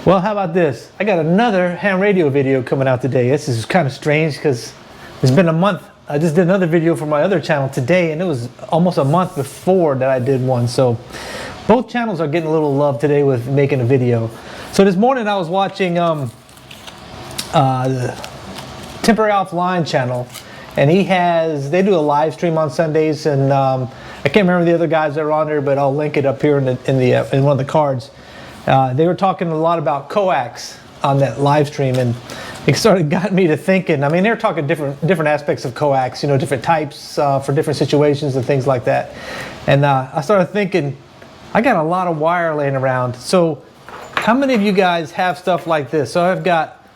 Well, how about this? I got another ham radio video coming out today. This is kind of strange because it's been a month. I just did another video for my other channel today, and it was almost a month before that I did one. So both channels are getting a little love today with making a video. So this morning I was watching the Temporary Offline channel, and they do a live stream on Sundays, and I can't remember the other guys that are on there, but I'll link it up here in one of the cards. They were talking a lot about coax on that live stream, and it got me to thinking. I mean, they were talking different aspects of coax, you know, different types for different situations and things like that. And I started thinking, I got a lot of wire laying around. So how many of you guys have stuff like this? So I've got,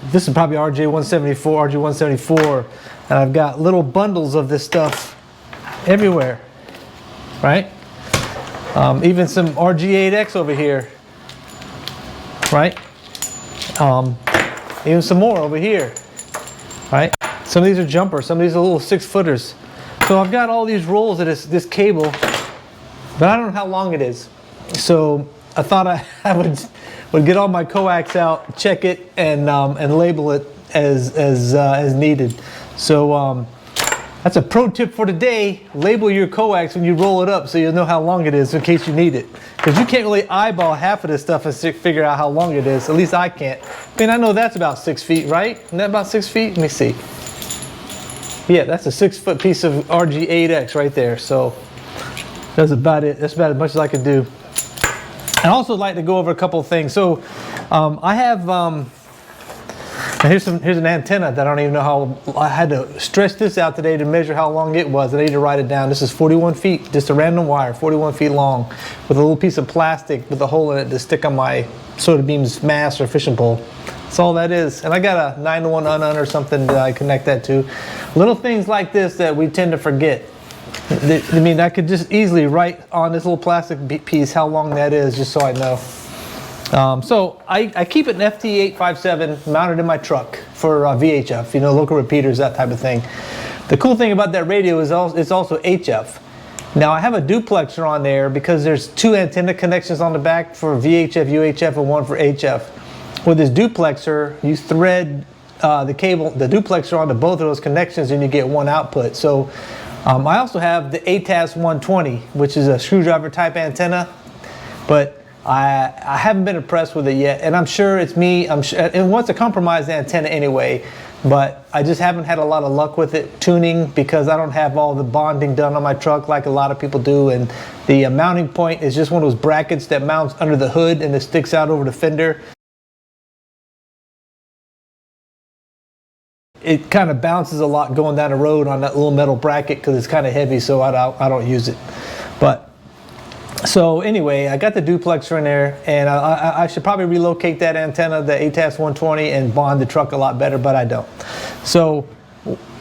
this is probably RJ174, and I've got little bundles of this stuff everywhere, right? Even some RG8X over here, right? Even some more over here, right? Some of these are jumpers, some of these are little 6-footers. So I've got all these rolls of this cable, but I don't know how long it is. So I thought I would get all my coax out, check it, and label it as needed. So that's a pro tip for today. Label your coax when you roll it up so you'll know how long it is in case you need it. Because you can't really eyeball half of this stuff and figure out how long it is. At least I can't. I mean, I know that's about 6 feet, right? Isn't that about 6 feet? Let me see. Yeah, that's a 6-foot piece of RG8X right there. So that's about it. That's about as much as I can do. I also like to go over a couple of things. So I have... here's an antenna that I don't even know how. I had to stretch this out today to measure how long it was. I need to write it down. This is 41 feet, just a random wire, 41 feet long, with a little piece of plastic with a hole in it to stick on my soda beam's mast or fishing pole. That's all that is. And I got a 9-to-1 unun or something that I connect that to. Little things like this that we tend to forget. I mean, I could just easily write on this little plastic piece how long that is, just so I know. So I keep an FT857 mounted in my truck for VHF, you know, local repeaters, that type of thing. The cool thing about that radio is it's also HF. Now I have a duplexer on there because there's 2 antenna connections on the back for VHF, UHF, and 1 for HF. With this duplexer, you thread the duplexer onto both of those connections, and you get 1 output. So I also have the ATAS 120, which is a screwdriver type antenna, but I haven't been impressed with it yet, and I'm sure it's me. It wants a compromised antenna anyway, but I just haven't had a lot of luck with it tuning because I don't have all the bonding done on my truck like a lot of people do, and the mounting point is just one of those brackets that mounts under the hood and it sticks out over the fender. It kind of bounces a lot going down the road on that little metal bracket because it's kind of heavy, so I don't use it. But so anyway, I got the duplexer in there, and I should probably relocate that antenna, the ATAS 120, and bond the truck a lot better, but I don't. So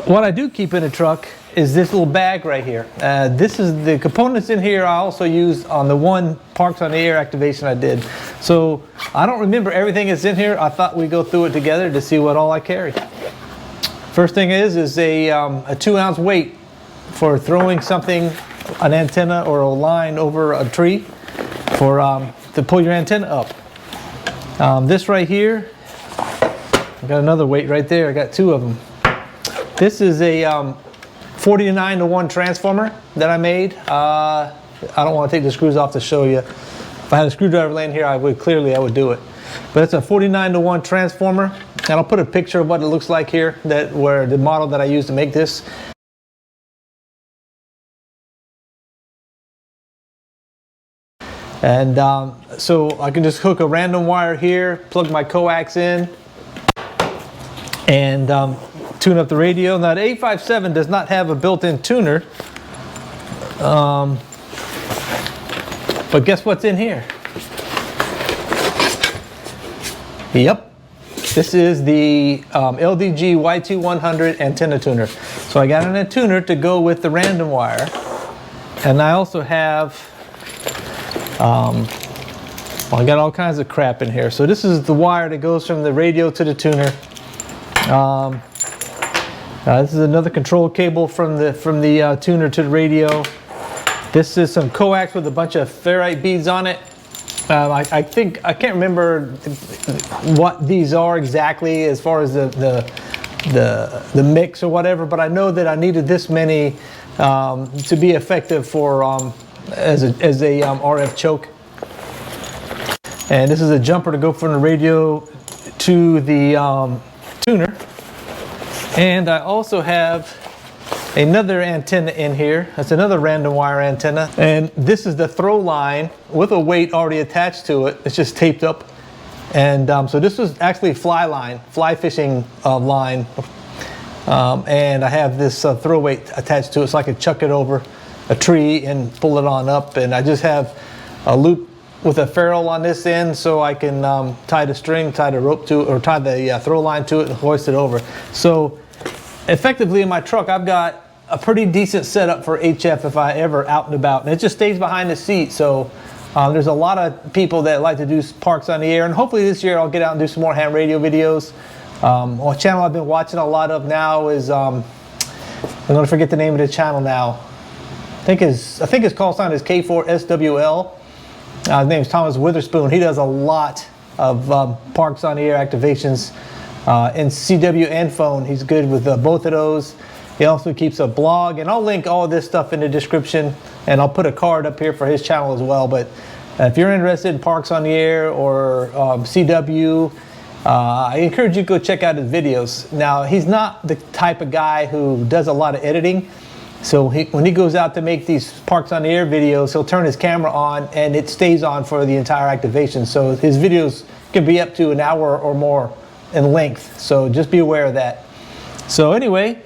what I do keep in the truck is this little bag right here. This is the components in here I also use on the one Parks on the Air activation I did. So I don't remember everything that's in here. I thought we'd go through it together to see what all I carry. First thing is a 2-ounce weight for throwing something, an antenna or a line over a tree, to pull your antenna up. This right here, I got another weight right there. I got 2 of them. This is a 49-to-1 transformer that I made. I don't want to take the screws off to show you. If I had a screwdriver laying here, I would do it. But it's a 49-to-1 transformer, and I'll put a picture of what it looks like here, where the model that I used to make this. And so I can just hook a random wire here, plug my coax in, and tune up the radio. Now the 857 does not have a built-in tuner, but guess what's in here? Yep, this is the LDG YT100 antenna tuner. So I got an tuner to go with the random wire, and I also have well, I got all kinds of crap in here. So this is the wire that goes from the radio to the tuner. This is another control cable from the tuner to the radio. This is some coax with a bunch of ferrite beads on it. I think, I can't remember what these are exactly as far as the mix or whatever, but I know that I needed this many to be effective for as a RF choke. And this is a jumper to go from the radio to the tuner. And I also have another antenna in here. That's another random wire antenna. And this is the throw line with a weight already attached to it. It's just taped up. And so this was actually fly fishing line. And I have this throw weight attached to it so I can chuck it over a tree and pull it on up. And I just have a loop with a ferrule on this end so I can tie the string, tie the rope to it, or tie the throw line to it and hoist it over. So effectively in my truck, I've got a pretty decent setup for HF if I ever out and about. And it just stays behind the seat. So there's a lot of people that like to do parks on the air. And hopefully this year I'll get out and do some more ham radio videos. A channel I've been watching a lot of now is, I'm going to forget the name of the channel now. I think his call sign is K4SWL. His name is Thomas Witherspoon. He does a lot of parks on the air activations in CW and phone. He's good with both of those. He also keeps a blog, and I'll link all of this stuff in the description, and I'll put a card up here for his channel as well. But if you're interested in parks on the air or CW, I encourage you to go check out his videos. Now, he's not the type of guy who does a lot of editing. So when he goes out to make these parks on the air videos, he'll turn his camera on and it stays on for the entire activation. So his videos can be up to an hour or more in length. So just be aware of that. So anyway,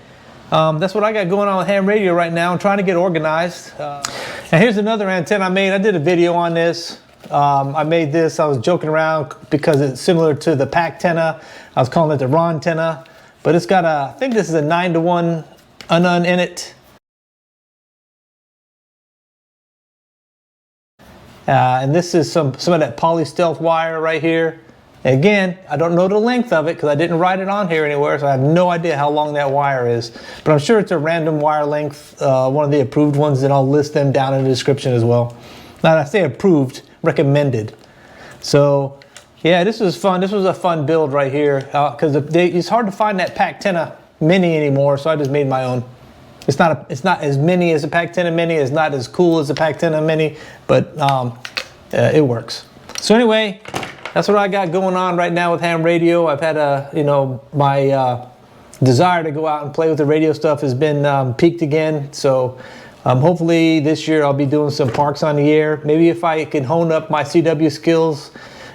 that's what I got going on with ham radio right now. I'm trying to get organized. And here's another antenna I made. I did a video on this. I made this, I was joking around because it's similar to the pack antenna. I was calling it the Ron antenna. But it's got a, I think this is a 9-to-1 unun in it. And this is some of that poly stealth wire right here. Again, I don't know the length of it because I didn't write it on here anywhere, so I have no idea how long that wire is. But I'm sure it's a random wire length, one of the approved ones, and I'll list them down in the description as well. Now, I say approved, recommended. So, yeah, this was fun. This was a fun build right here because it's hard to find that pack antenna mini anymore, so I just made my own. It's not as mini as a pack antenna mini. It's not as cool as a pack antenna mini, but it works. So anyway, that's what I got going on right now with ham radio. I've had my desire to go out and play with the radio stuff has been peaked again. So hopefully this year I'll be doing some parks on the air. Maybe if I can hone up my CW skills,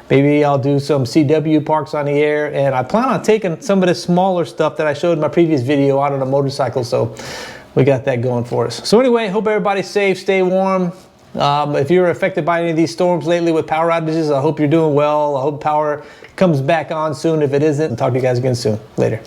maybe I'll do some CW parks on the air. And I plan on taking some of the smaller stuff that I showed in my previous video out on a motorcycle. So we got that going for us. So anyway, hope everybody's safe, stay warm. If you're affected by any of these storms lately with power outages, I hope you're doing well. I hope power comes back on soon. If it isn't, I'll talk to you guys again soon. Later.